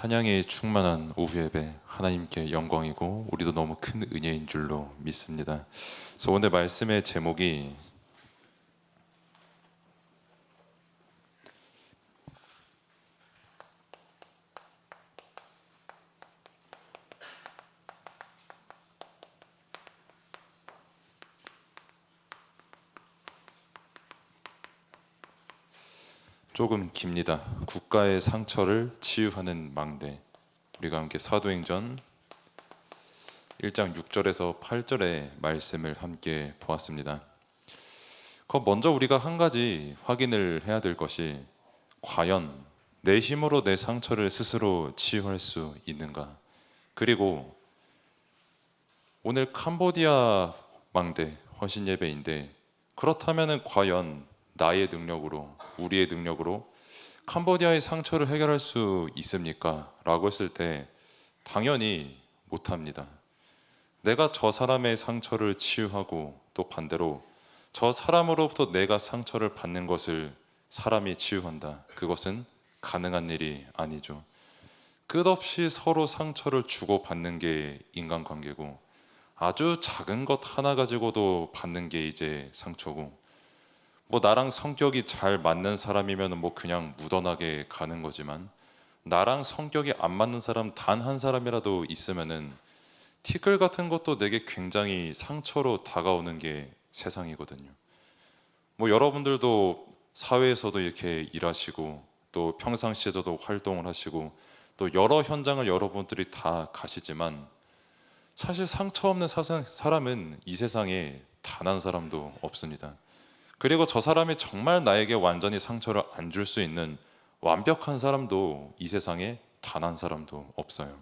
찬양이 충만한 오후 예배 하나님께 영광이고 우리도 너무 큰 은혜인 줄로 믿습니다. 그래서 오늘 말씀의 제목이 조금 깁니다. 국가의 상처를 치유하는 망대. 우리가 함께 사도행전 1장 6절에서 8절의 말씀을 함께 보았습니다. 먼저 우리가 한 가지 확인을 해야 될 것이 과연 내 힘으로 내 상처를 스스로 치유할 수 있는가? 그리고 오늘 캄보디아 망대 헌신 예배인데 그렇다면은 과연 나의 능력으로, 우리의 능력으로 캄보디아의 상처를 해결할 수 있습니까? 라고 했을 때 당연히 못합니다. 내가 저 사람의 상처를 치유하고 또 반대로 저 사람으로부터 내가 상처를 받는 것을 사람이 치유한다. 그것은 가능한 일이 아니죠. 끝없이 서로 상처를 주고받는 게 인간관계고 아주 작은 것 하나 가지고도 받는 게 이제 상처고 나랑 성격이 잘 맞는 사람이면 그냥 묻어나게 가는 거지만 나랑 성격이 안 맞는 사람 단 한 사람이라도 있으면은 티끌 같은 것도 내게 굉장히 상처로 다가오는 게 세상이거든요. 여러분들도 사회에서도 이렇게 일하시고 또 평상시에도 활동을 하시고 또 여러 현장을 여러분들이 다 가시지만 사실 상처 없는 사람은 이 세상에 단 한 사람도 없습니다. 그리고 저 사람이 정말 나에게 완전히 상처를 안 줄 수 있는 완벽한 사람도 이 세상에 단 한 사람도 없어요.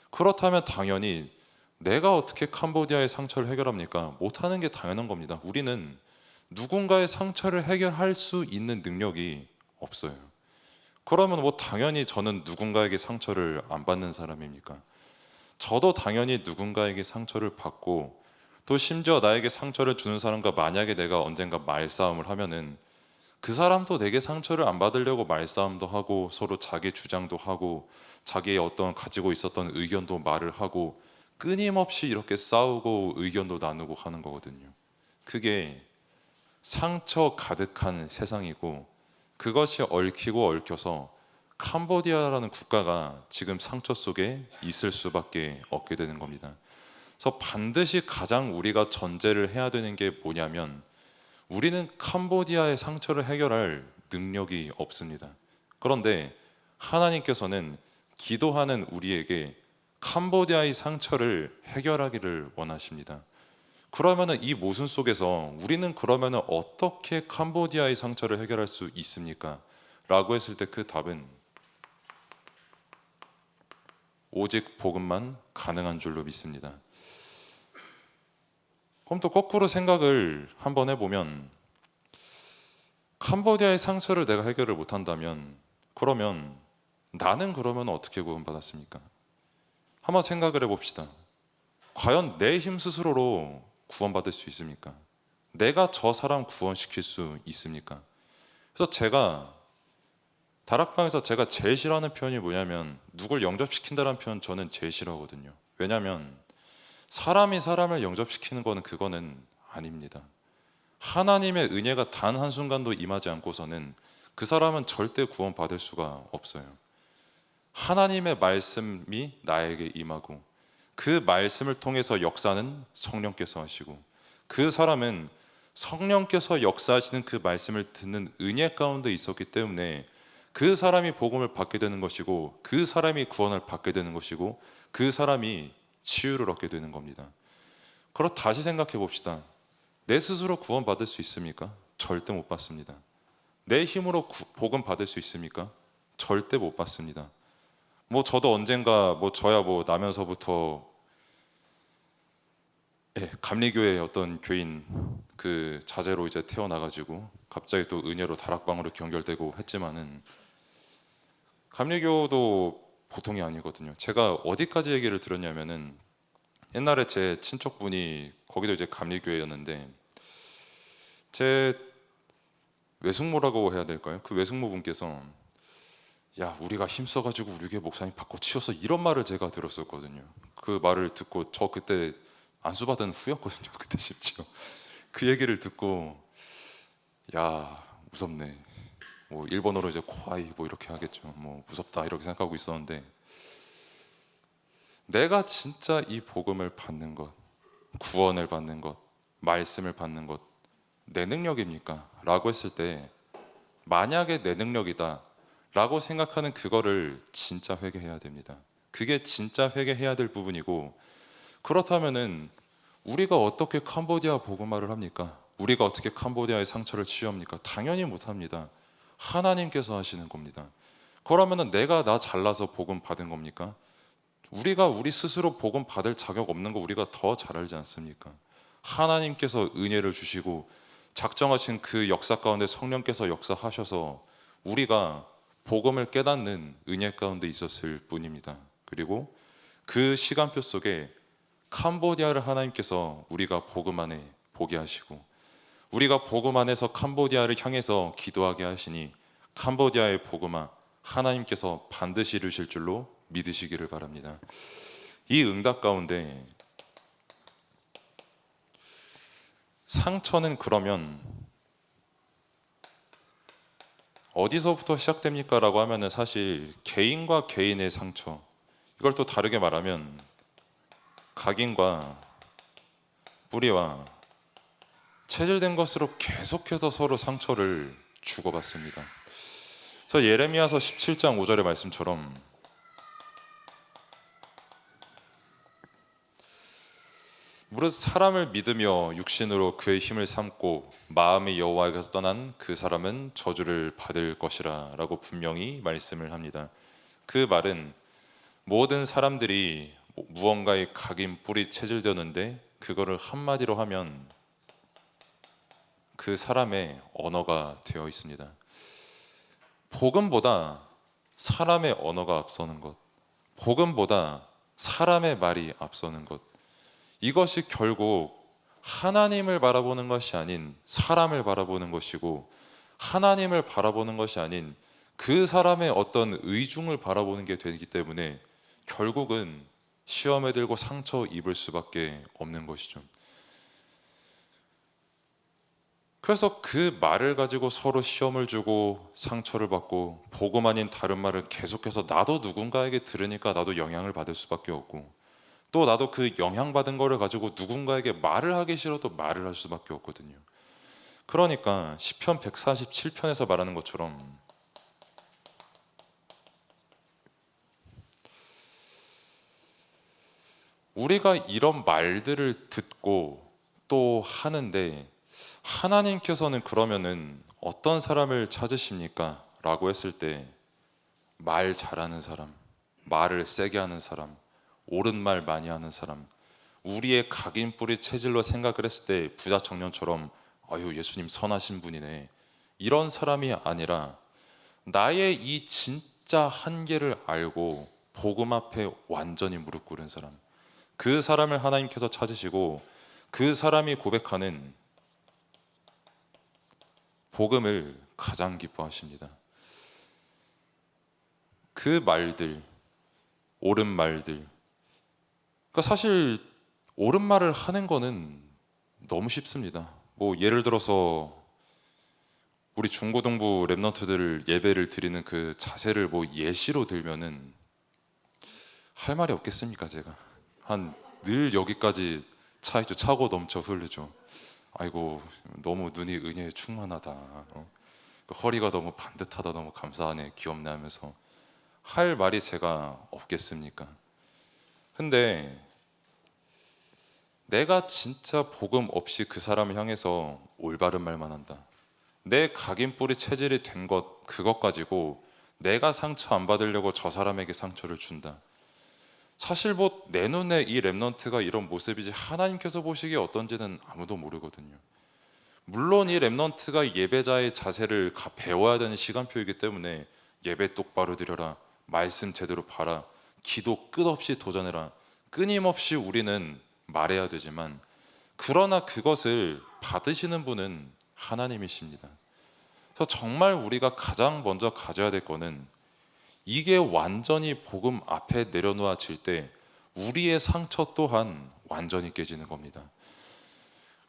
그렇다면 당연히 내가 어떻게 캄보디아의 상처를 해결합니까? 못하는 게 당연한 겁니다. 우리는 누군가의 상처를 해결할 수 있는 능력이 없어요. 그러면 당연히 저는 누군가에게 상처를 안 받는 사람입니까? 저도 당연히 누군가에게 상처를 받고 또 심지어 나에게 상처를 주는 사람과 만약에 내가 언젠가 말싸움을 하면은 그 사람도 내게 상처를 안 받으려고 말싸움도 하고 서로 자기 주장도 하고 자기의 어떤 가지고 있었던 의견도 말을 하고 끊임없이 이렇게 싸우고 의견도 나누고 하는 거거든요. 그게 상처 가득한 세상이고 그것이 얽히고 얽혀서 캄보디아라는 국가가 지금 상처 속에 있을 수밖에 없게 되는 겁니다. 그래서 반드시 가장 우리가 전제를 해야 되는 게 뭐냐면 우리는 캄보디아의 상처를 해결할 능력이 없습니다. 그런데 하나님께서는 기도하는 우리에게 캄보디아의 상처를 해결하기를 원하십니다. 그러면은 이 모순 속에서 우리는 그러면은 어떻게 캄보디아의 상처를 해결할 수 있습니까? 라고 했을 때 그 답은 오직 복음만 가능한 줄로 믿습니다. 그럼 또 거꾸로 생각을 한번 해보면 캄보디아의 상처를 내가 해결을 못한다면 그러면 나는 그러면 어떻게 구원받았습니까? 한번 생각을 해봅시다. 과연 내 힘 스스로로 구원받을 수 있습니까? 내가 저 사람 구원시킬 수 있습니까? 그래서 제가 다락방에서 제가 제일 싫어하는 표현이 뭐냐면 누굴 영접시킨다는 표현 저는 제일 싫어하거든요. 왜냐하면 사람이 사람을 영접시키는 거는 그거는 아닙니다. 하나님의 은혜가 단 한순간도 임하지 않고서는 그 사람은 절대 구원받을 수가 없어요. 하나님의 말씀이 나에게 임하고 그 말씀을 통해서 역사는 성령께서 하시고 그 사람은 성령께서 역사하시는 그 말씀을 듣는 은혜 가운데 있었기 때문에 그 사람이 복음을 받게 되는 것이고 그 사람이 구원을 받게 되는 것이고 그 사람이 치유를 얻게 되는 겁니다. 그럼 다시 생각해 봅시다. 내 스스로 구원 받을 수 있습니까? 절대 못 받습니다. 내 힘으로 복음 받을 수 있습니까? 절대 못 받습니다. 저도 언젠가 저야 나면서부터 감리교회 어떤 교인 그 자제로 이제 태어나가지고 갑자기 또 은혜로 다락방으로 연결되고 했지만은 감리교도 보통이 아니거든요. 제가 어디까지 얘기를 들었냐면은 옛날에 제 친척분이 거기도 이제 감리교회였는데 제 외숙모라고 해야 될까요? 그 외숙모분께서 야, 우리가 힘써가지고 우리 교회 목사님 바꿔 치웠어, 이런 말을 제가 들었었거든요. 그 말을 듣고 저 그때 안수받은 후였거든요. 그때 심지어 그 얘기를 듣고 야, 무섭네. 뭐 일본어로 이제 코아이 뭐 이렇게 하겠죠. 뭐 무섭다 이렇게 생각하고 있었는데, 내가 진짜 이 복음을 받는 것, 구원을 받는 것, 말씀을 받는 것, 내 능력입니까? 라고 했을 때, 만약에 내 능력이다 라고 생각하는 그거를 진짜 회개해야 됩니다. 그게 진짜 회개해야 될 부분이고, 그렇다면은 우리가 어떻게 캄보디아 복음화를 합니까? 우리가 어떻게 캄보디아의 상처를 치유합니까? 당연히 못합니다. 하나님께서 하시는 겁니다. 그러면은 내가 나 잘나서 복음 받은 겁니까? 우리가 우리 스스로 복음 받을 자격 없는 거 우리가 더 잘 알지 않습니까? 하나님께서 은혜를 주시고 작정하신 그 역사 가운데 성령께서 역사하셔서 우리가 복음을 깨닫는 은혜 가운데 있었을 뿐입니다. 그리고 그 시간표 속에 캄보디아를 하나님께서 우리가 복음 안에 보게 하시고, 우리가 복음 안에서 캄보디아를 향해서 기도하게 하시니, 캄보디아의 복음화 하나님께서 반드시 이루실 줄로 믿으시기를 바랍니다. 이 응답 가운데 상처는 그러면 어디서부터 시작됩니까? 라고 하면은 사실 개인과 개인의 상처, 이걸 또 다르게 말하면 각인과 뿌리와 체질된 것으로 계속해서 서로 상처를 주고받습니다. 그래서 예레미야서 17장 5절의 말씀처럼 무릇 사람을 믿으며 육신으로 그의 힘을 삼고 마음이 여호와에게서 떠난 그 사람은 저주를 받을 것이라 라고 분명히 말씀을 합니다. 그 말은 모든 사람들이 무언가의 각인 뿌리 체질되었는데, 그거를 한마디로 하면 그 사람의 언어가 되어 있습니다. 복음보다 사람의 언어가 앞서는 것, 복음보다 사람의 말이 앞서는 것, 이것이 결국 하나님을 바라보는 것이 아닌 사람을 바라보는 것이고, 하나님을 바라보는 것이 아닌 그 사람의 어떤 의중을 바라보는 게 되기 때문에 결국은 시험에 들고 상처 입을 수밖에 없는 것이죠. 그래서 그 말을 가지고 서로 시험을 주고 상처를 받고, 복음 아닌 다른 말을 계속해서 나도 누군가에게 들으니까 나도 영향을 받을 수밖에 없고, 또 나도 그 영향받은 거를 가지고 누군가에게 말을 하기 싫어도 말을 할 수밖에 없거든요. 그러니까 시편 147편에서 말하는 것처럼 우리가 이런 말들을 듣고 또 하는데, 하나님께서는 그러면은 어떤 사람을 찾으십니까? 라고 했을 때, 말 잘하는 사람, 말을 세게 하는 사람, 옳은 말 많이 하는 사람, 우리의 각인 뿌리 체질로 생각을 했을 때 부자 청년처럼 아유 예수님 선하신 분이네, 이런 사람이 아니라 나의 이 진짜 한계를 알고 복음 앞에 완전히 무릎 꿇은 사람, 그 사람을 하나님께서 찾으시고 그 사람이 고백하는 복음을 가장 기뻐하십니다. 그 말들, 옳은 말들, 그러니까 사실 옳은 말을 하는 거는 너무 쉽습니다. 뭐 예를 들어서 우리 중고등부 랩런트들 예배를 드리는 그 자세를 뭐 예시로 들면은 할 말이 없겠습니까? 제가 한 늘 여기까지 차이죠. 차고 넘쳐 흐르죠. 아이고 너무 눈이 은혜에 충만하다. 그 허리가 너무 반듯하다. 너무 감사하네. 귀엽네 하면서 할 말이 제가 없겠습니까? 근데 내가 진짜 복음 없이 그 사람을 향해서 올바른 말만 한다, 내 각인 뿌리 체질이 된 것, 그것 가지고 내가 상처 안 받으려고 저 사람에게 상처를 준다. 사실 뭐 내 눈에 이 랩넌트가 이런 모습이지 하나님께서 보시기에 어떤지는 아무도 모르거든요. 물론 이 랩넌트가 예배자의 자세를 배워야 되는 시간표이기 때문에 예배 똑바로 드려라, 말씀 제대로 봐라, 기도 끝없이 도전해라, 끊임없이 우리는 말해야 되지만, 그러나 그것을 받으시는 분은 하나님이십니다. 그래서 정말 우리가 가장 먼저 가져야 될 거는 이게 완전히 복음 앞에 내려놓아질 때 우리의 상처 또한 완전히 깨지는 겁니다.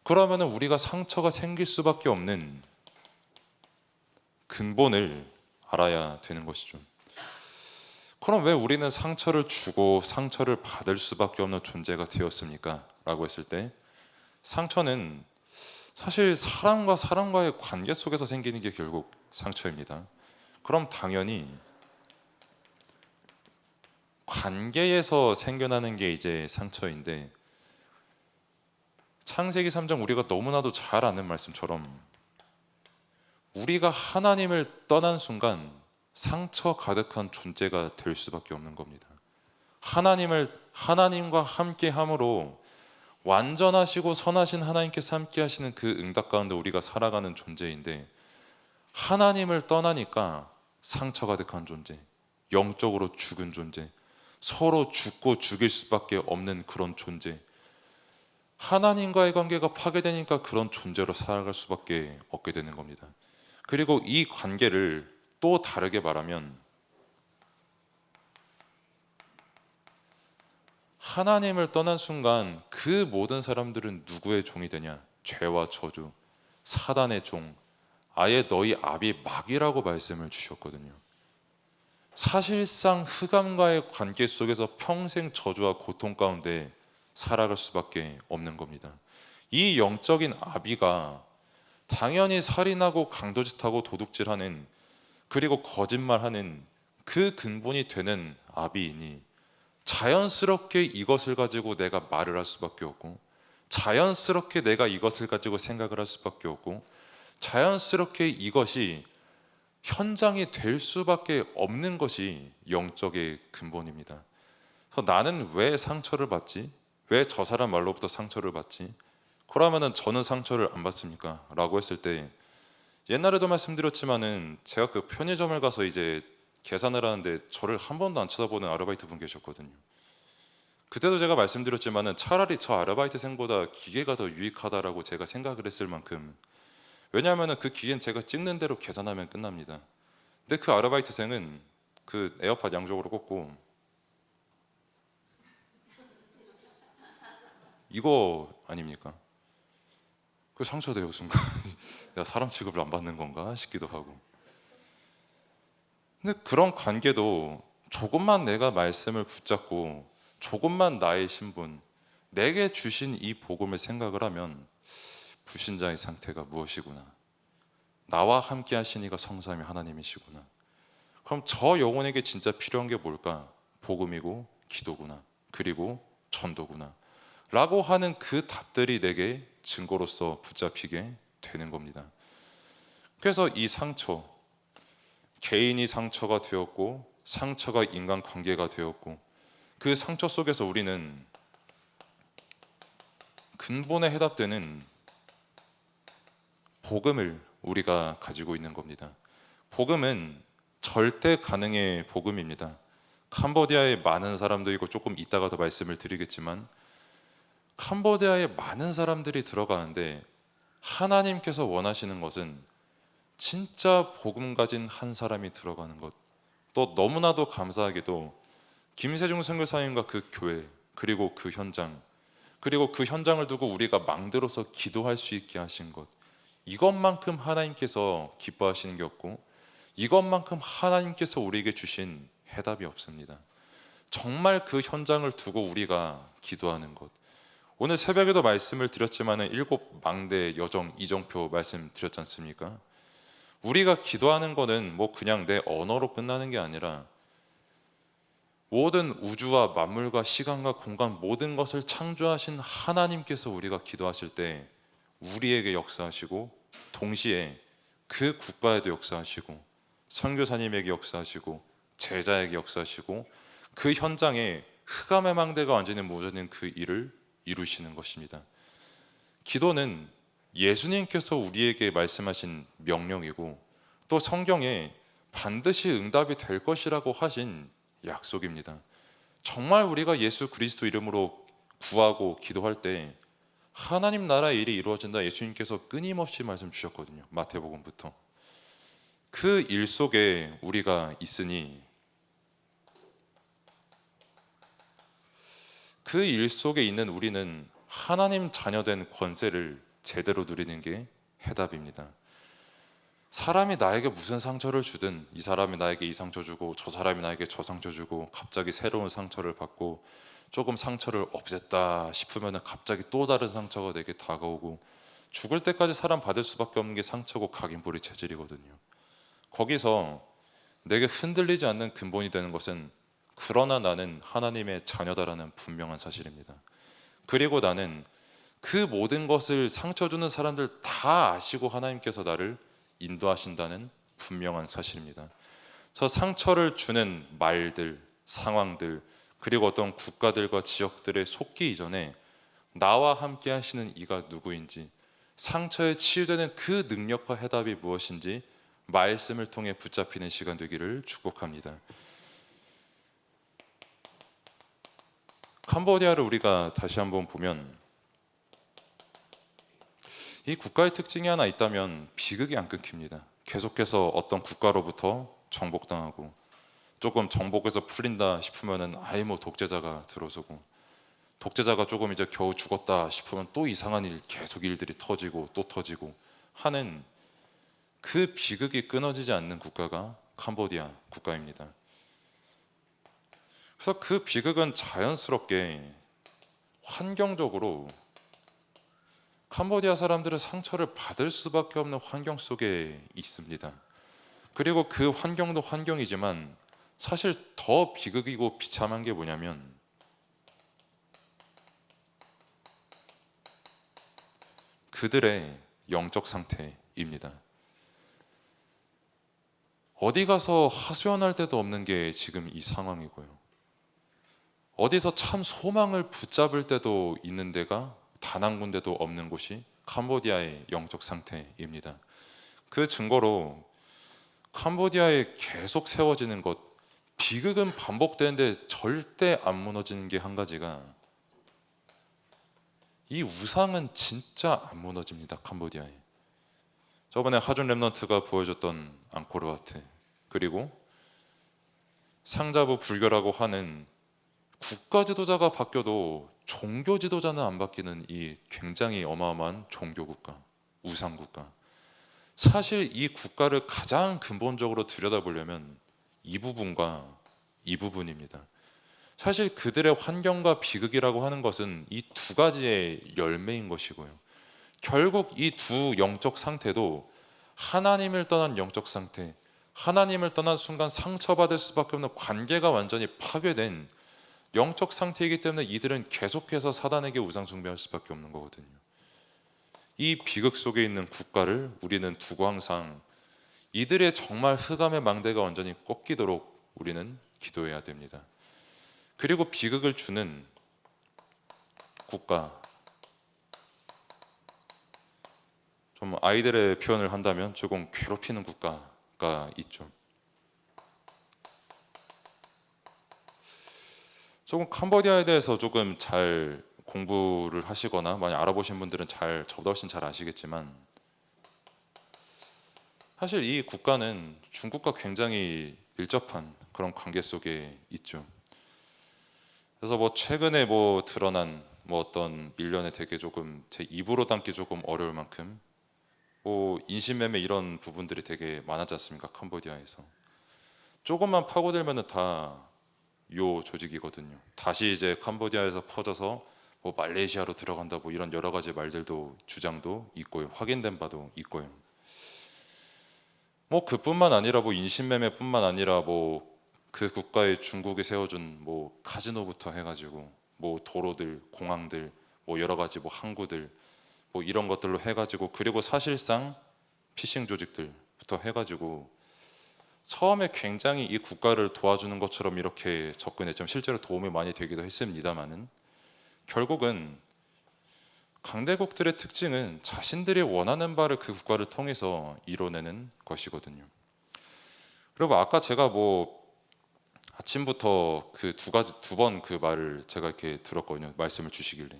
그러면 우리가 상처가 생길 수밖에 없는 근본을 알아야 되는 것이죠. 그럼 왜 우리는 상처를 주고 상처를 받을 수밖에 없는 존재가 되었습니까? 라고 했을 때 상처는 사실 사람과 사람과의 관계 속에서 생기는 게 결국 상처입니다. 그럼 당연히 관계에서 생겨나는 게 이제 상처인데, 창세기 3장 우리가 너무나도 잘 아는 말씀처럼 우리가 하나님을 떠난 순간 상처 가득한 존재가 될 수밖에 없는 겁니다. 하나님과 함께 함으로 완전하시고 선하신 하나님께서 함께 하시는 그 응답 가운데 우리가 살아가는 존재인데, 하나님을 떠나니까 상처 가득한 존재, 영적으로 죽은 존재, 서로 죽고 죽일 수밖에 없는 그런 존재, 하나님과의 관계가 파괴되니까 그런 존재로 살아갈 수밖에 없게 되는 겁니다. 그리고 이 관계를 또 다르게 말하면 하나님을 떠난 순간 그 모든 사람들은 누구의 종이 되냐? 죄와 저주, 사단의 종, 아예 너희 압이 막이라고 말씀을 주셨거든요. 사실상 흑암과의 관계 속에서 평생 저주와 고통 가운데 살아갈 수밖에 없는 겁니다. 이 영적인 아비가 당연히 살인하고 강도짓하고 도둑질하는, 그리고 거짓말하는 그 근본이 되는 아비이니 자연스럽게 이것을 가지고 내가 말을 할 수밖에 없고, 자연스럽게 내가 이것을 가지고 생각을 할 수밖에 없고, 자연스럽게 이것이 현장이 될 수밖에 없는 것이 영적의 근본입니다. 그래서 나는 왜 상처를 받지? 왜 저 사람 말로부터 상처를 받지? 그러면은 저는 상처를 안 받습니까? 라고 했을 때, 옛날에도 말씀드렸지만은 제가 그 편의점을 가서 이제 계산을 하는데 저를 한 번도 안 쳐다보는 아르바이트 분 계셨거든요. 그때도 제가 말씀드렸지만은 차라리 저 아르바이트생보다 기계가 더 유익하다라고 제가 생각을 했을 만큼, 왜냐하면은 그 기계는 제가 찍는 대로 계산하면 끝납니다. 근데 그 아르바이트생은 그 에어팟 양쪽으로 꽂고 이거 아닙니까? 그 상처돼요 순간. 내가 사람 취급을 안 받는 건가 싶기도 하고. 근데 그런 관계도 조금만 내가 말씀을 붙잡고 조금만 나의 신분, 내게 주신 이 복음을 생각을 하면 불신자의 상태가 무엇이구나, 나와 함께 하신 이가 성삼위 하나님이시구나, 그럼 저 영혼에게 진짜 필요한 게 뭘까? 복음이고 기도구나, 그리고 전도구나 라고 하는 그 답들이 내게 증거로서 붙잡히게 되는 겁니다. 그래서 이 상처, 개인이 상처가 되었고 상처가 인간관계가 되었고, 그 상처 속에서 우리는 근본에 해답되는 복음을 우리가 가지고 있는 겁니다. 복음은 절대 가능의 복음입니다. 캄보디아에 많은 사람들이, 이거 조금 이따가 더 말씀을 드리겠지만, 캄보디아에 많은 사람들이 들어가는데 하나님께서 원하시는 것은 진짜 복음 가진 한 사람이 들어가는 것. 또 너무나도 감사하게도 김세중 선교사님과 그 교회, 그리고 그 현장, 그리고 그 현장을 두고 우리가 망대로서 기도할 수 있게 하신 것, 이것만큼 하나님께서 기뻐하시는 게 없고, 이것만큼 하나님께서 우리에게 주신 해답이 없습니다. 정말 그 현장을 두고 우리가 기도하는 것. 오늘 새벽에도 말씀을 드렸지만은 7망대 여정 이정표 말씀드렸지 않습니까? 우리가 기도하는 거는 뭐 그냥 내 언어로 끝나는 게 아니라 모든 우주와 만물과 시간과 공간 모든 것을 창조하신 하나님께서 우리가 기도하실 때 우리에게 역사하시고, 동시에 그 국가에도 역사하시고, 선교사님에게 역사하시고, 제자에게 역사하시고, 그 현장에 흑암의 망대가 완전히 무너지는 그 일을 이루시는 것입니다. 기도는 예수님께서 우리에게 말씀하신 명령이고, 또 성경에 반드시 응답이 될 것이라고 하신 약속입니다. 정말 우리가 예수 그리스도 이름으로 구하고 기도할 때 하나님 나라의 일이 이루어진다, 예수님께서 끊임없이 말씀 주셨거든요. 마태복음부터. 그 일 속에 우리가 있으니 그 일 속에 있는 우리는 하나님 자녀된 권세를 제대로 누리는 게 해답입니다. 사람이 나에게 무슨 상처를 주든, 이 사람이 나에게 이 상처 주고 저 사람이 나에게 저 상처 주고 갑자기 새로운 상처를 받고 조금 상처를 없앴다 싶으면 갑자기 또 다른 상처가 내게 다가오고, 죽을 때까지 사람 받을 수밖에 없는 게 상처고 각인부리 체질이거든요. 거기서 내게 흔들리지 않는 근본이 되는 것은, 그러나 나는 하나님의 자녀다라는 분명한 사실입니다. 그리고 나는 그 모든 것을 상처 주는 사람들 다 아시고 하나님께서 나를 인도하신다는 분명한 사실입니다. 그래서 상처를 주는 말들, 상황들, 그리고 어떤 국가들과 지역들에 속기 이전에 나와 함께 하시는 이가 누구인지, 상처에 치유되는 그 능력과 해답이 무엇인지 말씀을 통해 붙잡히는 시간 되기를 축복합니다. 캄보디아를 우리가 다시 한번 보면, 이 국가의 특징이 하나 있다면 비극이 안 끊깁니다. 계속해서 어떤 국가로부터 정복당하고, 조금 정복에서 풀린다 싶으면은 아예 뭐 독재자가 들어서고, 독재자가 조금 이제 겨우 죽었다 싶으면 또 이상한 일, 계속 일들이 터지고 또 터지고 하는, 그 비극이 끊어지지 않는 국가가 캄보디아 국가입니다. 그래서 그 비극은 자연스럽게 환경적으로 캄보디아 사람들은 상처를 받을 수밖에 없는 환경 속에 있습니다. 그리고 그 환경도 환경이지만 사실 더 비극이고 비참한 게 뭐냐면, 그들의 영적 상태입니다. 어디 가서 하소연할 데도 없는 게 지금 이 상황이고요. 어디서 참 소망을 붙잡을 때도 있는 데가 단 한 군데도 없는 곳이 캄보디아의 영적 상태입니다. 그 증거로 캄보디아에 계속 세워지는 것, 비극은 반복되는데 절대 안 무너지는 게 한 가지가, 이 우상은 진짜 안 무너집니다. 캄보디아에. 저번에 하준 랩넌트가 보여줬던 앙코르와트, 그리고 상자부 불교라고 하는, 국가 지도자가 바뀌어도 종교 지도자는 안 바뀌는 이 굉장히 어마어마한 종교 국가, 우상 국가. 사실 이 국가를 가장 근본적으로 들여다보려면 이 부분과 이 부분입니다. 사실 그들의 환경과 비극이라고 하는 것은 이 두 가지의 열매인 것이고요. 결국 이 두 영적 상태도 하나님을 떠난 영적 상태, 하나님을 떠난 순간 상처받을 수밖에 없는 관계가 완전히 파괴된 영적 상태이기 때문에 이들은 계속해서 사단에게 우상 숭배할 수밖에 없는 거거든요. 이 비극 속에 있는 국가를 우리는 두고 항상 이들의 정말 흑암의 망대가 완전히 꺾이도록 우리는 기도해야 됩니다. 그리고 비극을 주는 국가, 좀 아이들의 표현을 한다면 조금 괴롭히는 국가가 있죠. 조금 캄보디아에 대해서 조금 잘 공부를 하시거나 많이 알아보신 분들은 저보다 훨씬 잘 아시겠지만, 사실 이 국가는 중국과 굉장히 밀접한 그런 관계 속에 있죠. 그래서 뭐 최근에 뭐 드러난 뭐 어떤 일련에 되게 조금 제 입으로 담기 조금 어려울 만큼 뭐 인신매매 이런 부분들이 되게 많았지 않습니까? 캄보디아에서 조금만 파고들면은 다 요 조직이거든요. 다시 이제 캄보디아에서 퍼져서 뭐 말레이시아로 들어간다 뭐 이런 여러 가지 말들도, 주장도 있고요. 확인된 바도 있고요. 뭐 그뿐만 아니라 뭐 인신매매뿐만 아니라 뭐 그 국가에 중국이 세워준 뭐 카지노부터 해가지고 뭐 도로들, 공항들, 뭐 여러 가지 뭐 항구들 뭐 이런 것들로 해가지고, 그리고 사실상 피싱 조직들부터 해가지고 처음에 굉장히 이 국가를 도와주는 것처럼 이렇게 접근했지만 실제로 도움이 많이 되기도 했습니다만은, 결국은 강대국들의 특징은 자신들이 원하는 바를 그 국가를 통해서 이뤄내는 것이거든요. 그리고 아까 제가 뭐 아침부터 그 두 번 그 말을 제가 이렇게 들었거든요. 말씀을 주시길래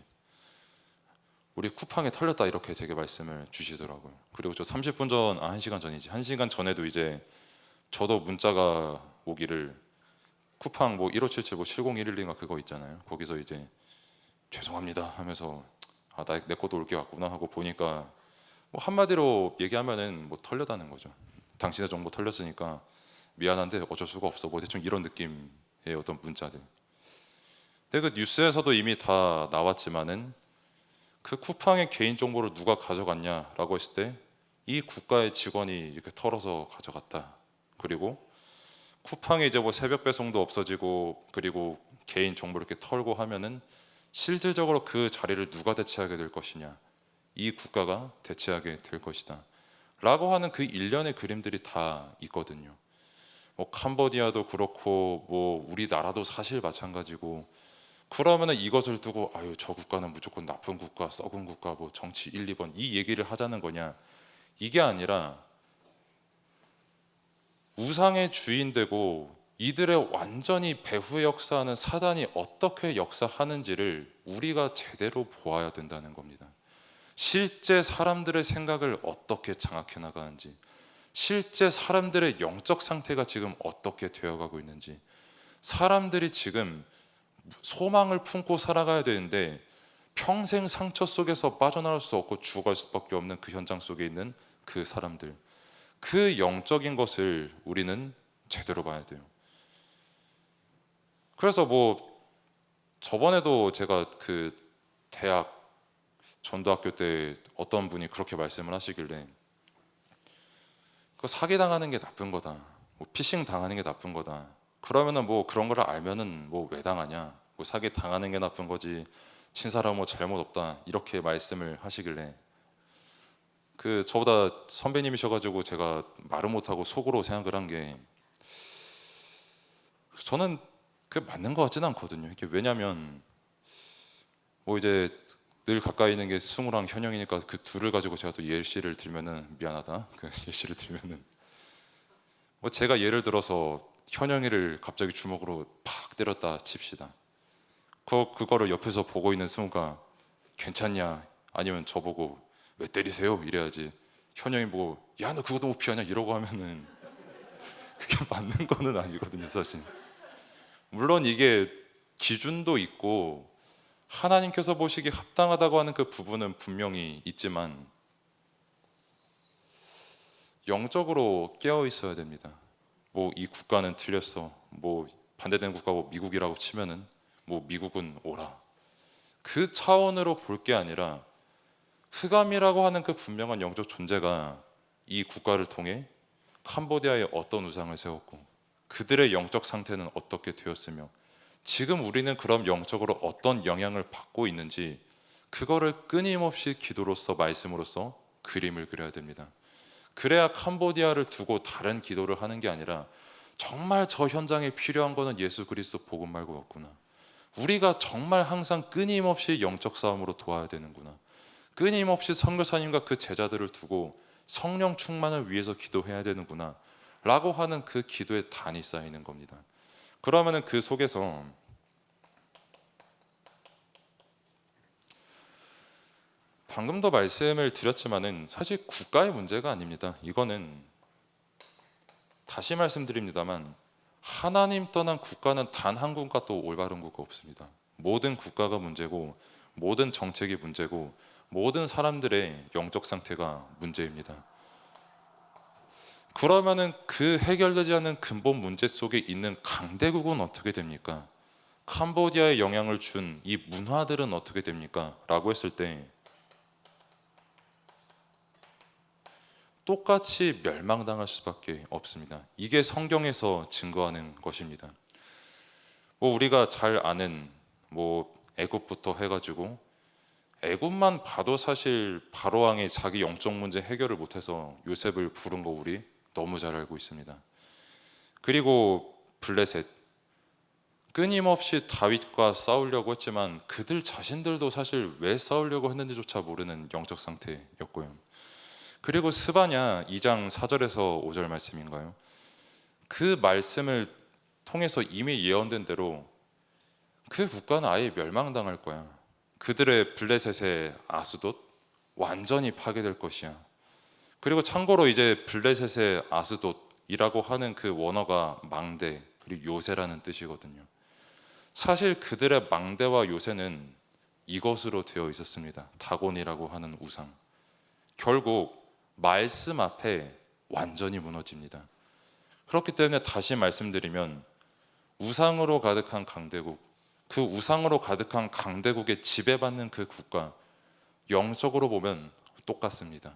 우리 쿠팡에 털렸다 이렇게 되게 말씀을 주시더라고요. 그리고 저 30분 전, 1시간 전이지, 1시간 전에도 이제 저도 문자가 오기를, 쿠팡 뭐 1577 뭐 70112인가 그거 있잖아요. 거기서 이제 죄송합니다 하면서 내 것도 올 게 왔구나 하고 보니까 뭐 한마디로 얘기하면은 뭐 털렸다는 거죠. 당신의 정보 털렸으니까 미안한데 어쩔 수가 없어. 뭐 대충 이런 느낌의 어떤 문자들. 근데 그 뉴스에서도 이미 다 나왔지만은 그 쿠팡의 개인 정보를 누가 가져갔냐라고 했을 때 이 국가의 직원이 이렇게 털어서 가져갔다. 그리고 쿠팡이 이제 뭐 새벽 배송도 없어지고 그리고 개인 정보를 이렇게 털고 하면은 실질적으로 그 자리를 누가 대체하게 될 것이냐? 이 국가가 대체하게 될 것이다. 라고 하는 그 일련의 그림들이 다 있거든요. 뭐 캄보디아도 그렇고 뭐 우리나라도 사실 마찬가지고 그러면은 이것을 두고 아유 저 국가는 무조건 나쁜 국가, 썩은 국가, 뭐 정치 1, 2번 이 얘기를 하자는 거냐? 이게 아니라 우상의 주인 되고 이들의 완전히 배후의 역사하는 사단이 어떻게 역사하는지를 우리가 제대로 보아야 된다는 겁니다. 실제 사람들의 생각을 어떻게 장악해 나가는지, 실제 사람들의 영적 상태가 지금 어떻게 되어가고 있는지, 사람들이 지금 소망을 품고 살아가야 되는데 평생 상처 속에서 빠져나올 수 없고 죽어갈 수밖에 없는 그 현장 속에 있는 그 사람들, 그 영적인 것을 우리는 제대로 봐야 돼요. 그래서 뭐 저번에도 제가 그 대학 전도학교 때 어떤 분이 그렇게 말씀을 하시길래 그 사기 당하는 게 나쁜 거다, 뭐 피싱 당하는 게 나쁜 거다. 그러면은 뭐 그런 걸 알면은 뭐 왜 당하냐, 뭐 사기 당하는 게 나쁜 거지 신사람 뭐 잘못 없다 이렇게 말씀을 하시길래 그 저보다 선배님이셔가지고 제가 말을 못하고 속으로 생각을 한 게 저는 그 맞는 것 같지는 않거든요. 이게 왜냐면 뭐 이제 늘 가까이 있는 게 승우랑 현영이니까 그 둘을 가지고 제가 또 예시를 들면은 미안하다. 그 예시를 들면은 뭐 제가 예를 들어서 현영이를 갑자기 주먹으로 팍 때렸다 칩시다. 그거를 옆에서 보고 있는 승우가 괜찮냐 아니면 저보고 왜 때리세요 이래야지. 현영이 보고 야 너 그것도 못 피하냐 이러고 하면은 그게 맞는 거는 아니거든요 사실. 물론 이게 기준도 있고 하나님께서 보시기에 합당하다고 하는 그 부분은 분명히 있지만 영적으로 깨어 있어야 됩니다. 뭐 이 국가는 틀렸어. 뭐 반대되는 국가고 미국이라고 치면은 뭐 미국은 오라. 그 차원으로 볼 게 아니라 흑암이라고 하는 그 분명한 영적 존재가 이 국가를 통해 캄보디아에 어떤 우상을 세웠고 그들의 영적 상태는 어떻게 되었으며 지금 우리는 그럼 영적으로 어떤 영향을 받고 있는지 그거를 끊임없이 기도로서 말씀으로써 그림을 그려야 됩니다. 그래야 캄보디아를 두고 다른 기도를 하는 게 아니라 정말 저 현장에 필요한 거는 예수 그리스도 복음 말고 없구나. 우리가 정말 항상 끊임없이 영적 싸움으로 도와야 되는구나. 끊임없이 선교사님과 그 제자들을 두고 성령 충만을 위해서 기도해야 되는구나 라고 하는 그 기도의 단이 쌓이는 겁니다. 그러면은 그 속에서 방금도 말씀을 드렸지만은 사실 국가의 문제가 아닙니다. 이거는 다시 말씀드립니다만 하나님 떠난 국가는 단 한 국가도 올바른 국가 없습니다. 모든 국가가 문제고 모든 정책이 문제고 모든 사람들의 영적 상태가 문제입니다. 그러면은 그 해결되지 않는 근본 문제 속에 있는 강대국은 어떻게 됩니까? 캄보디아에 영향을 준 이 문화들은 어떻게 됩니까? 라고 했을 때 똑같이 멸망당할 수밖에 없습니다. 이게 성경에서 증거하는 것입니다. 뭐 우리가 잘 아는 뭐 애굽부터 해가지고 애굽만 봐도 사실 바로 왕이 자기 영적 문제 해결을 못해서 요셉을 부른 거 우리 너무 잘 알고 있습니다. 그리고 블레셋 끊임없이 다윗과 싸우려고 했지만 그들 자신들도 사실 왜 싸우려고 했는지조차 모르는 영적 상태였고요. 그리고 스바냐 2장 4절에서 5절 말씀인가요? 그 말씀을 통해서 이미 예언된 대로 그 국가는 아예 멸망당할 거야. 그들의 블레셋의 아스돗 완전히 파괴될 것이야. 그리고 참고로 이제 블레셋의 아스돗이라고 하는 그 원어가 망대 그리고 요새라는 뜻이거든요. 사실 그들의 망대와 요새는 이것으로 되어 있었습니다. 다곤이라고 하는 우상. 결국 말씀 앞에 완전히 무너집니다. 그렇기 때문에 다시 말씀드리면 우상으로 가득한 강대국, 그 우상으로 가득한 강대국에 지배받는 그 국가, 영적으로 보면 똑같습니다.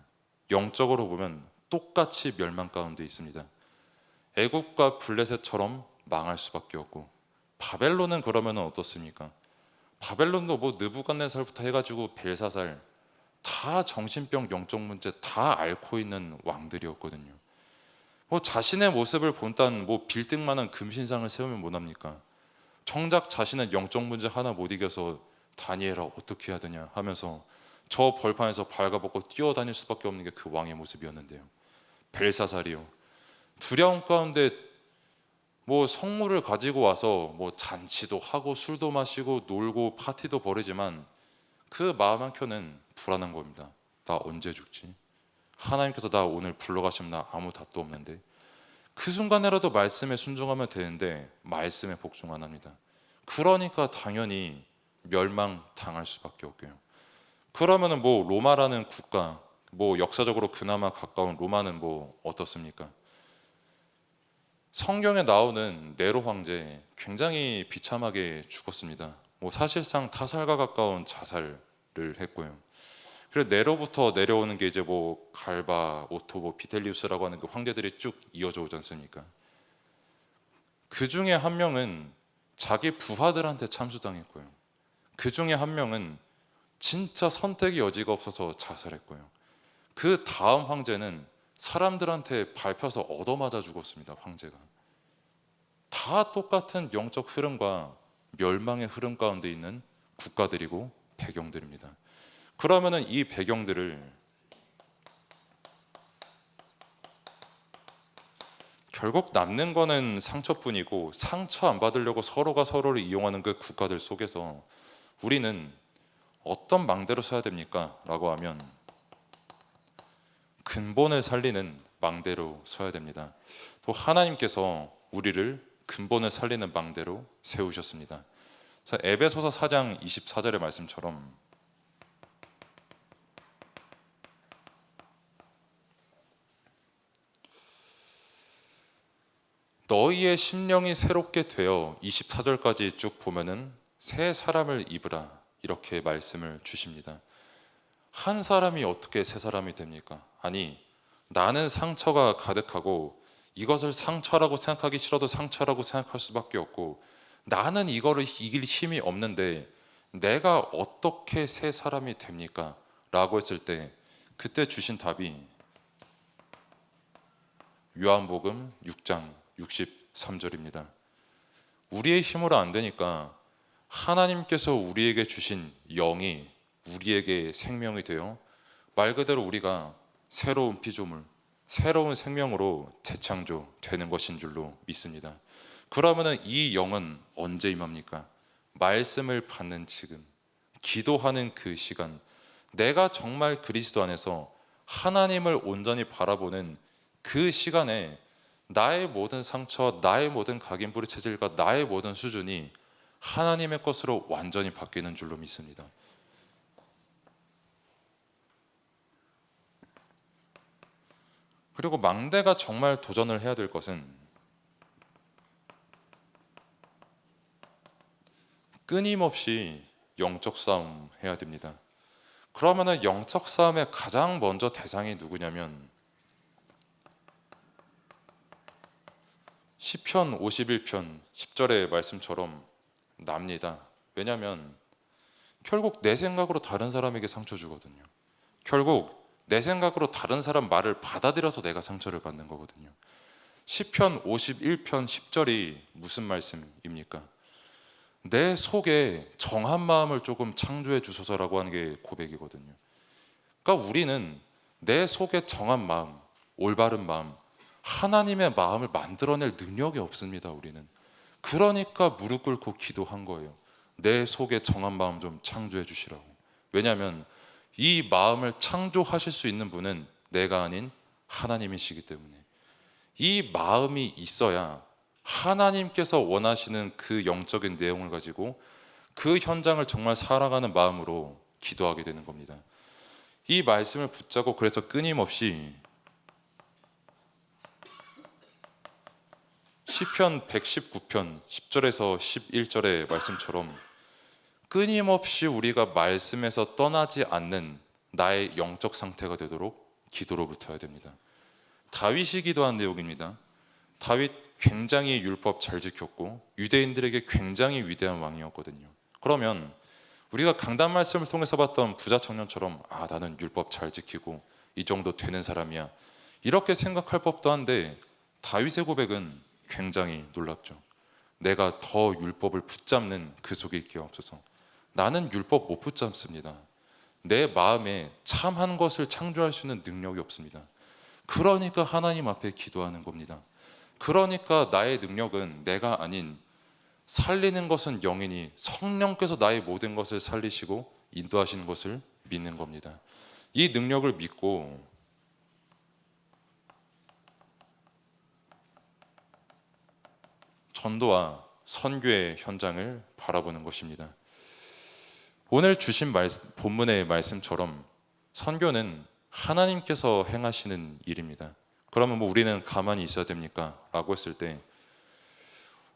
영적으로 보면 똑같이 멸망 가운데 있습니다. 애굽과 블레셋처럼 망할 수밖에 없고, 바벨론은 그러면 어떻습니까? 바벨론도 뭐 느부갓네살부터 해가지고 벨사살, 다 정신병, 영적 문제 다 앓고 있는 왕들이었거든요. 뭐 자신의 모습을 본딴 뭐 빌딩만한 금신상을 세우면 못합니까? 정작 자신은 영적 문제 하나 못 이겨서 다니엘아 어떻게 해야 되냐 하면서 저 벌판에서 발가벗고 뛰어다닐 수밖에 없는 게 그 왕의 모습이었는데요. 벨사살이요. 두려움 가운데 뭐 성물을 가지고 와서 뭐 잔치도 하고 술도 마시고 놀고 파티도 벌이지만 그 마음 한켠은 불안한 겁니다. 나 언제 죽지? 하나님께서 나 오늘 불러가시면 나 아무 답도 없는데. 그 순간에라도 말씀에 순종하면 되는데 말씀에 복종 안 합니다. 그러니까 당연히 멸망당할 수밖에 없고요. 그러면은 뭐 로마라는 국가, 뭐 역사적으로 그나마 가까운 로마는 뭐 어떻습니까? 성경에 나오는 네로 황제 굉장히 비참하게 죽었습니다. 뭐 사실상 타살과 가까운 자살을 했고요. 그리고 네로부터 내려오는 게 이제 뭐 갈바, 오토, 뭐 비텔리우스라고 하는 그 황제들이 쭉 이어져 오지 않습니까? 그 중에 한 명은 자기 부하들한테 참수당했고요. 그 중에 한 명은 진짜 선택의 여지가 없어서 자살했고요. 그 다음 황제는 사람들한테 밟혀서 얻어맞아 죽었습니다. 황제가. 다 똑같은 영적 흐름과 멸망의 흐름 가운데 있는 국가들이고 배경들입니다. 그러면은 이 배경들을 결국 남는 거는 상처뿐이고, 상처 안 받으려고 서로가 서로를 이용하는 그 국가들 속에서 우리는 어떤 망대로 서야 됩니까? 라고 하면 근본을 살리는 망대로 서야 됩니다. 또 하나님께서 우리를 근본을 살리는 망대로 세우셨습니다. 에베소서 4장 24절의 말씀처럼 너희의 심령이 새롭게 되어, 24절까지 쭉 보면은 새 사람을 입으라 이렇게 말씀을 주십니다. 한 사람이 어떻게 새 사람이 됩니까? 아니, 나는 상처가 가득하고 이것을 상처라고 생각하기 싫어도 상처라고 생각할 수밖에 없고, 나는 이거를 이길 힘이 없는데 내가 어떻게 새 사람이 됩니까? 라고 했을 때 그때 주신 답이 요한복음 6장 63절입니다. 우리의 힘으로 안 되니까 하나님께서 우리에게 주신 영이 우리에게 생명이 되어 말 그대로 우리가 새로운 피조물, 새로운 생명으로 재창조되는 것인 줄로 믿습니다. 그러면은 이 영은 언제 임합니까? 말씀을 받는 지금, 기도하는 그 시간, 내가 정말 그리스도 안에서 하나님을 온전히 바라보는 그 시간에 나의 모든 상처, 나의 모든 각인부리 체질과 나의 모든 수준이 하나님의 것으로 완전히 바뀌는 줄로 믿습니다. 그리고 망대가 정말 도전을 해야 될 것은 끊임없이 영적 싸움 해야 됩니다. 그러면은 영적 싸움의 가장 먼저 대상이 누구냐면 시편 51편 10절의 말씀처럼 납니다. 왜냐하면 결국 내 생각으로 다른 사람에게 상처 주거든요. 결국 내 생각으로 다른 사람 말을 받아들여서 내가 상처를 받는 거거든요. 시편 51편 10절이 무슨 말씀입니까? 내 속에 정한 마음을 조금 창조해 주소서라고 하는 게 고백이거든요. 그러니까 우리는 내 속에 정한 마음, 올바른 마음, 하나님의 마음을 만들어낼 능력이 없습니다. 우리는. 그러니까 무릎 꿇고 기도한 거예요. 내 속에 정한 마음 좀 창조해 주시라고. 왜냐하면 이 마음을 창조하실 수 있는 분은 내가 아닌 하나님이시기 때문에, 이 마음이 있어야 하나님께서 원하시는 그 영적인 내용을 가지고 그 현장을 정말 살아가는 마음으로 기도하게 되는 겁니다. 이 말씀을 붙잡고 그래서 끊임없이 시편 119편 10절에서 11절의 말씀처럼 끊임없이 우리가 말씀에서 떠나지 않는 나의 영적 상태가 되도록 기도로 붙어야 됩니다. 다윗이 기도한 내용입니다. 다윗 굉장히 율법 잘 지켰고 유대인들에게 굉장히 위대한 왕이었거든요. 그러면 우리가 강단 말씀을 통해서 봤던 부자 청년처럼 나는 율법 잘 지키고 이 정도 되는 사람이야 이렇게 생각할 법도 한데 다윗의 고백은 굉장히 놀랍죠. 내가 더 율법을 붙잡는 그 속에 있게 없어서 나는 율법 못 붙잡습니다. 내 마음에 참한 것을 창조할 수 있는 능력이 없습니다. 그러니까 하나님 앞에 기도하는 겁니다. 그러니까 나의 능력은 내가 아닌 살리는 것은 영이니 성령께서 나의 모든 것을 살리시고 인도하시는 것을 믿는 겁니다. 이 능력을 믿고 전도와 선교의 현장을 바라보는 것입니다. 오늘 주신 본문의 말씀처럼 선교는 하나님께서 행하시는 일입니다. 그러면 우리는 가만히 있어야 됩니까? 라고 했을 때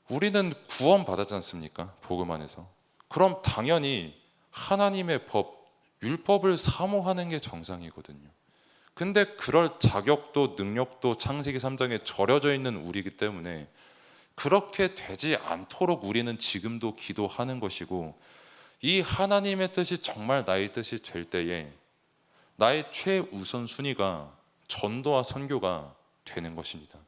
우리는 구원 받았지 않습니까? 복음 안에서. 그럼 당연히 하나님의 법, 율법을 사모하는 게 정상이거든요. 근데 그럴 자격도 능력도 창세기 3장에 절여져 있는 우리이기 때문에 그렇게 되지 않도록 우리는 지금도 기도하는 것이고, 이 하나님의 뜻이 정말 나의 뜻이 될 때에 나의 최우선 순위가 전도와 선교가 되는 것입니다.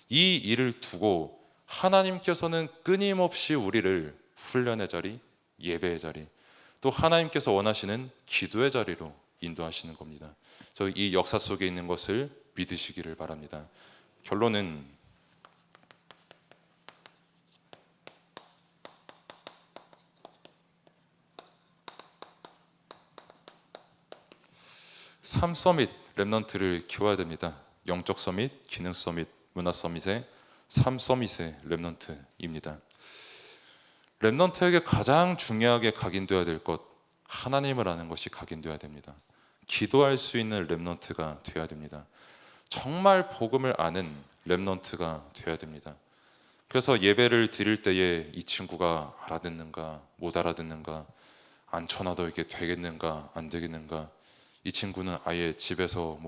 이 일을 두고 하나님께서는 끊임없이 우리를 훈련의 자리, 예배의 자리, 또 하나님께서 원하시는 기도의 자리로 인도하시는 겁니다. 그래서 이 역사 속에 있는 것을 믿으시기를 바랍니다. 결론은 삶 서밋 렘넌트를 키워야 됩니다. 영적 서밋, 기능 서밋, 문화 서밋의 삶 서밋의 렘넌트입니다. 렘넌트에게 가장 중요하게 각인되어야 될 것, 하나님을 아는 것이 각인되어야 됩니다. 기도할 수 있는 렘넌트가 되어야 됩니다. 정말 복음을 아는 렘넌트가 되어야 됩니다. 그래서 예배를 드릴 때에 이 친구가 알아듣는가 못 알아듣는가, 안 쳐놔도 이게 되겠는가 안 되겠는가, 이 친구는 아예 집에서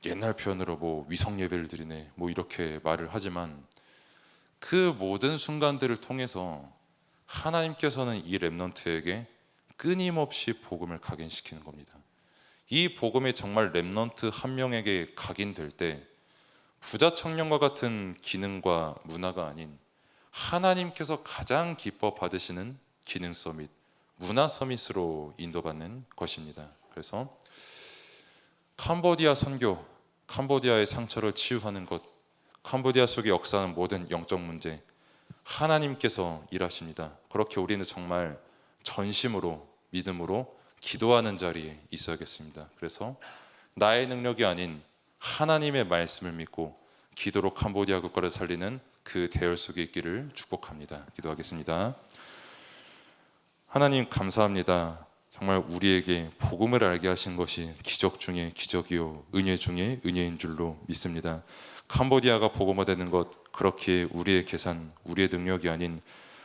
옛날 표현으로 위성 예배를 드리네 이렇게 말을 하지만, 그 모든 순간들을 통해서 하나님께서는 이 렘넌트에게 끊임없이 복음을 각인시키는 겁니다. 이 복음이 정말 렘넌트 한 명에게 각인될 때 부자 청년과 같은 기능과 문화가 아닌 하나님께서 가장 기뻐 받으시는 기능 서밋, 문화 서밋으로 인도받는 것입니다. 그래서 캄보디아 선교, 캄보디아의 상처를 치유하는 것, 캄보디아 속에 역사하는 모든 영적 문제, 하나님께서 일하십니다. 그렇게 우리는 정말 전심으로 믿음으로 기도하는 자리에 있어야겠습니다. 그래서 나의 능력이 아닌 하나님의 말씀을 믿고 기도로 캄보디아 국가를 살리는 그 대열 속에 있기를 축복합니다. 기도하겠습니다. 하나님 감사합니다. 정말 우리에게 복음을 알게 하신 것이 기적 중에 기적이요 은혜 중에 은혜인 줄로 믿습니다. 캄보디아가 복음화되는 것, 그렇게 우리의 계산, 우리의 능력이 아닌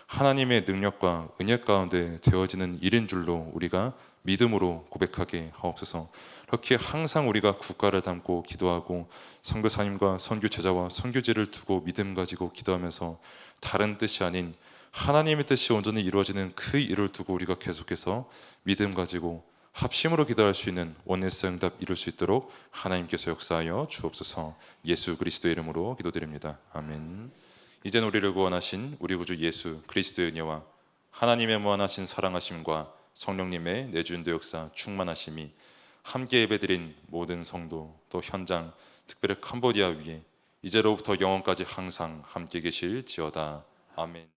하나님의 능력과 은혜 가운데 되어지는 일인 줄로 우리가 믿음으로 고백하게 하옵소서. 그렇게 항상 우리가 국가를 담고 기도하고 선교사님과 선교 제자와 선교지를 두고 믿음 가지고 기도하면서 다른 뜻이 아닌 하나님의 뜻이 온전히 이루어지는 그 일을 두고 우리가 계속해서 믿음 가지고 합심으로 기도할 수 있는 원네스 응답 이룰 수 있도록 하나님께서 역사하여 주옵소서. 예수 그리스도의 이름으로 기도드립니다. 아멘. 이젠 우리를 구원하신 우리 구주 예수 그리스도의 은혜와 하나님의 무한하신 사랑하심과 성령님의 내주인도 역사 충만하심이 함께 예배드린 모든 성도 또 현장, 특별히 캄보디아 위에 이제로부터 영원까지 항상 함께 계실지어다. 아멘.